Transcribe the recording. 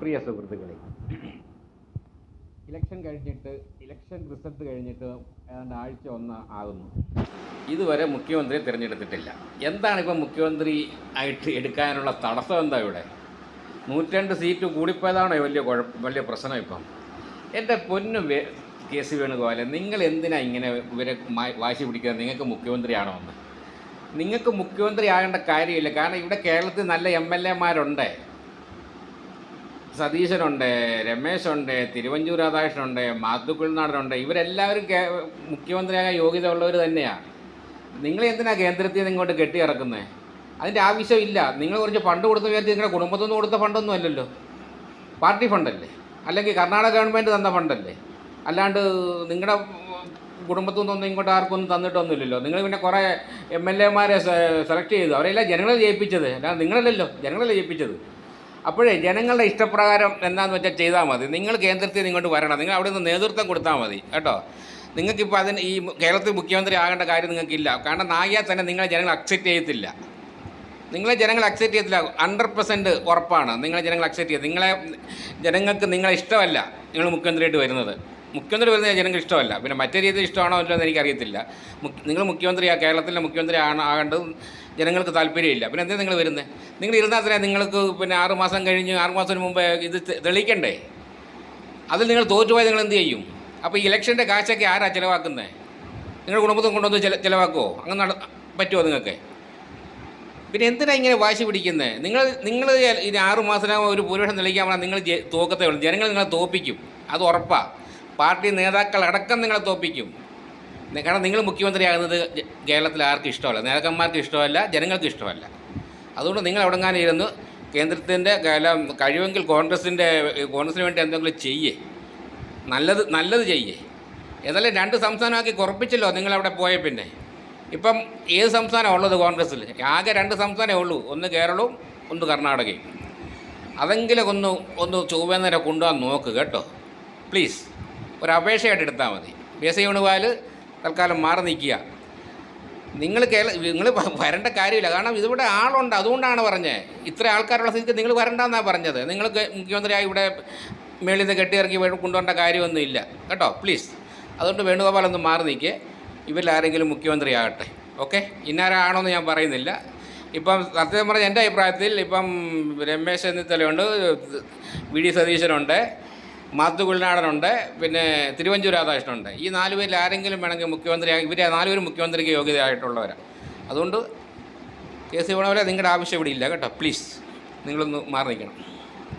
പ്രിയ സുഹൃത്തുക്കളെ, election result കഴിഞ്ഞിട്ട് ഏതാണ്ട് ആഴ്ച 1 ആകുന്നു. ഇതുവരെ മുഖ്യമന്ത്രിയെ തിരഞ്ഞെടുത്തിട്ടില്ല. എന്താണ് ഇപ്പം മുഖ്യമന്ത്രി ആയിട്ട് എടുക്കാനുള്ള തടസ്സം? എന്താ ഇവിടെ 102 സീറ്റ് കൂടിപ്പോയതാണോ വലിയ പ്രശ്നം? ഇപ്പം എൻ്റെ പൊന്നും കെ സി വേണുഗോപാലൻ, നിങ്ങൾ എന്തിനാ ഇങ്ങനെ ഇവരെ വാശി പിടിക്കുന്നത്? നിങ്ങൾക്ക് മുഖ്യമന്ത്രിയാണോ എന്ന്? നിങ്ങൾക്ക് മുഖ്യമന്ത്രി ആകേണ്ട കാര്യമില്ല. കാരണം ഇവിടെ കേരളത്തിൽ നല്ല MLA-മാരുണ്ട്. സതീശനുണ്ട്, രമേശുണ്ട്, തിരുവഞ്ചൂർ രാധാകൃഷ്ണനുണ്ട്, മാത്യു കുഴൽനാടനുണ്ട്. ഇവരെല്ലാവരും മുഖ്യമന്ത്രിയാകാൻ യോഗ്യത ഉള്ളവർ തന്നെയാണ്. നിങ്ങൾ എന്തിനാണ് കേന്ദ്രത്തിൽ നിന്ന് ഇങ്ങോട്ട് കെട്ടിയിറക്കുന്നത്? അതിൻ്റെ ആവശ്യമില്ല. നിങ്ങൾ കുറച്ച് ഫണ്ട് കൊടുത്ത് വിചാരിച്ച് നിങ്ങളുടെ കുടുംബത്തിൽ നിന്ന് കൊടുത്ത ഫണ്ടൊന്നും അല്ലല്ലോ, പാർട്ടി ഫണ്ടല്ലേ, അല്ലെങ്കിൽ കർണാടക ഗവൺമെൻറ് തന്ന ഫണ്ടല്ലേ. അല്ലാണ്ട് നിങ്ങളുടെ കുടുംബത്തിൽ നിന്നൊന്നും ഇങ്ങോട്ട് ആർക്കൊന്നും തന്നിട്ടൊന്നുമില്ലല്ലോ. നിങ്ങൾ പിന്നെ കുറേ MLA-മാരെ സെലക്ട് ചെയ്തു, അവരെല്ലാം ജനങ്ങളെ ജയിപ്പിച്ചത്. അല്ലാതെ നിങ്ങളല്ലല്ലോ, ജനങ്ങളെ ജയിപ്പിച്ചത്. അപ്പോഴേ ജനങ്ങളുടെ ഇഷ്ടപ്രകാരം എന്താണെന്ന് വെച്ചാൽ ചെയ്താൽ മതി. നിങ്ങൾ കേന്ദ്രത്തിൽ ഇങ്ങോട്ട് വരണം, നിങ്ങൾ അവിടെ നിന്ന് നേതൃത്വം കൊടുത്താൽ മതി കേട്ടോ. നിങ്ങൾക്കിപ്പോൾ ഈ കേരളത്തിൽ മുഖ്യമന്ത്രി ആകേണ്ട കാര്യം നിങ്ങൾക്കില്ല. കാരണം നായിയാൽ തന്നെ നിങ്ങളെ ജനങ്ങൾ അക്സെപ്റ്റ് ചെയ്യത്തില്ല. നിങ്ങളെ ജനങ്ങൾ അക്സെപ്റ്റ് ചെയ്യത്തില്ല, 100% ഉറപ്പാണ്. നിങ്ങളെ ജനങ്ങൾ അക്സെപ്റ്റ് ചെയ്ത് ജനങ്ങൾക്ക് നിങ്ങളെ ഇഷ്ടമല്ല. നിങ്ങൾ മുഖ്യമന്ത്രിയായിട്ട് വരുന്നത് ജനങ്ങൾക്ക് ഇഷ്ടമല്ല. പിന്നെ മറ്റേ രീതിയിൽ ഇഷ്ടമാണോ അല്ലോ എന്ന് എനിക്കറിയത്തില്ല. നിങ്ങൾ കേരളത്തിലെ മുഖ്യമന്ത്രി ആകേണ്ടത് ജനങ്ങൾക്ക് താല്പര്യമില്ല. പിന്നെ എന്തിനാണ് നിങ്ങൾ വരുന്നത്? നിങ്ങൾ ഇരുന്നാൽ തന്നെ നിങ്ങൾക്ക് പിന്നെ 6 മാസം കഴിഞ്ഞ് 6 മാസത്തിന് മുമ്പ് ഇത് തെളിയിക്കണ്ടേ? അതിൽ നിങ്ങൾ തോറ്റുപോയാൽ നിങ്ങൾ എന്ത് ചെയ്യും? അപ്പോൾ ഈ ഇലക്ഷൻ്റെ കാശൊക്കെ ആരാ ചിലവാക്കുന്നത്? നിങ്ങളുടെ കുടുംബത്തിൽ കൊണ്ടുവന്ന് ചിലവാക്കുമോ? അങ്ങനെ പറ്റുമോ നിങ്ങൾക്ക്? പിന്നെ എന്തിനാണ് ഇങ്ങനെ വാശി പിടിക്കുന്നത്? നിങ്ങൾ ഇനി 6 മാസത്തിനകം ഒരു ഭൂരിപക്ഷം തെളിയിക്കാൻ പറഞ്ഞാൽ നിങ്ങൾ തോക്കത്തേ ഉള്ളൂ. ജനങ്ങൾ നിങ്ങളെ തോൽപ്പിക്കും, അത് ഉറപ്പാണ്. പാർട്ടി നേതാക്കൾ അടക്കം നിങ്ങളെ തോൽപ്പിക്കും. കാരണം നിങ്ങൾ മുഖ്യമന്ത്രിയാകുന്നത് കേരളത്തിൽ ആർക്കും ഇഷ്ടമല്ല, നേതാക്കന്മാർക്ക് ഇഷ്ടമല്ല, ജനങ്ങൾക്ക് ഇഷ്ടമല്ല. അതുകൊണ്ട് നിങ്ങൾ എവിടെങ്ങാനും ഇരുന്ന് കേന്ദ്രത്തിൻ്റെ കഴിവെങ്കിൽ കോൺഗ്രസിന് വേണ്ടി എന്തെങ്കിലും ചെയ്യേ, നല്ലത് ചെയ്യേ. ഏതായാലും 2 സംസ്ഥാനമാക്കി കുറപ്പിച്ചല്ലോ നിങ്ങളവിടെ പോയ. പിന്നെ ഇപ്പം ഏത് സംസ്ഥാനമാണ് ഉള്ളത് കോൺഗ്രസ്സിൽ? ആകെ 2 സംസ്ഥാനമേ ഉള്ളൂ, ഒന്ന് കേരളവും ഒന്ന് കർണാടകയും. അതെങ്കിലും ഒന്ന് ചൊവ്വേന്നേരെ കൊണ്ടുപോകാൻ നോക്ക് കേട്ടോ, പ്ലീസ്. ഒരു അപേക്ഷയായിട്ട് എടുത്താൽ മതി. കെ.സി. വേണുഗോപാൽ തൽക്കാലം മാറി നിൽക്കുക. നിങ്ങൾ വരേണ്ട കാര്യമില്ല. കാരണം ഇതിവിടെ ആളുണ്ട്, അതുകൊണ്ടാണ് പറഞ്ഞത്. ഇത്ര ആൾക്കാരുള്ള സ്ഥിതിക്ക് നിങ്ങൾ വരണ്ടെന്നാണ് പറഞ്ഞത്. നിങ്ങൾ മുഖ്യമന്ത്രിയായി ഇവിടെ മേളിൽ നിന്ന് കെട്ടിയിറക്കി കൊണ്ടുവരേണ്ട കാര്യമൊന്നുമില്ല കേട്ടോ, പ്ലീസ്. അതുകൊണ്ട് വേണുഗോപാൽ ഒന്ന് മാറി നിൽക്കുക. ഇവരിലാരെങ്കിലും മുഖ്യമന്ത്രി ആകട്ടെ, ഓക്കെ? ഇന്നാരാണോന്ന് ഞാൻ പറയുന്നില്ല. ഇപ്പം സത്യം പറഞ്ഞ എൻ്റെ അഭിപ്രായത്തിൽ ഇപ്പം രമേശ് ചെന്നിത്തലയുണ്ട്, വി ഡി സതീശനുണ്ട്, മാത്യു കുഴൽനാടനുണ്ട്, പിന്നെ തിരുവഞ്ചൂർ രാധാകൃഷ്ണനുണ്ട്. ഈ 4 പേരിൽ ആരെങ്കിലും വേണമെങ്കിൽ മുഖ്യമന്ത്രിയായി. ഇവർ 4 പേരും മുഖ്യമന്ത്രിക്ക് യോഗ്യതയായിട്ടുള്ളവരാണ്. അതുകൊണ്ട് കെ.സി. വേണുഗോപാൽ നിങ്ങളുടെ ആവശ്യം ഇവിടെ ഇല്ല കേട്ടോ, പ്ലീസ്. നിങ്ങളൊന്ന് മാറി നിൽക്കണം.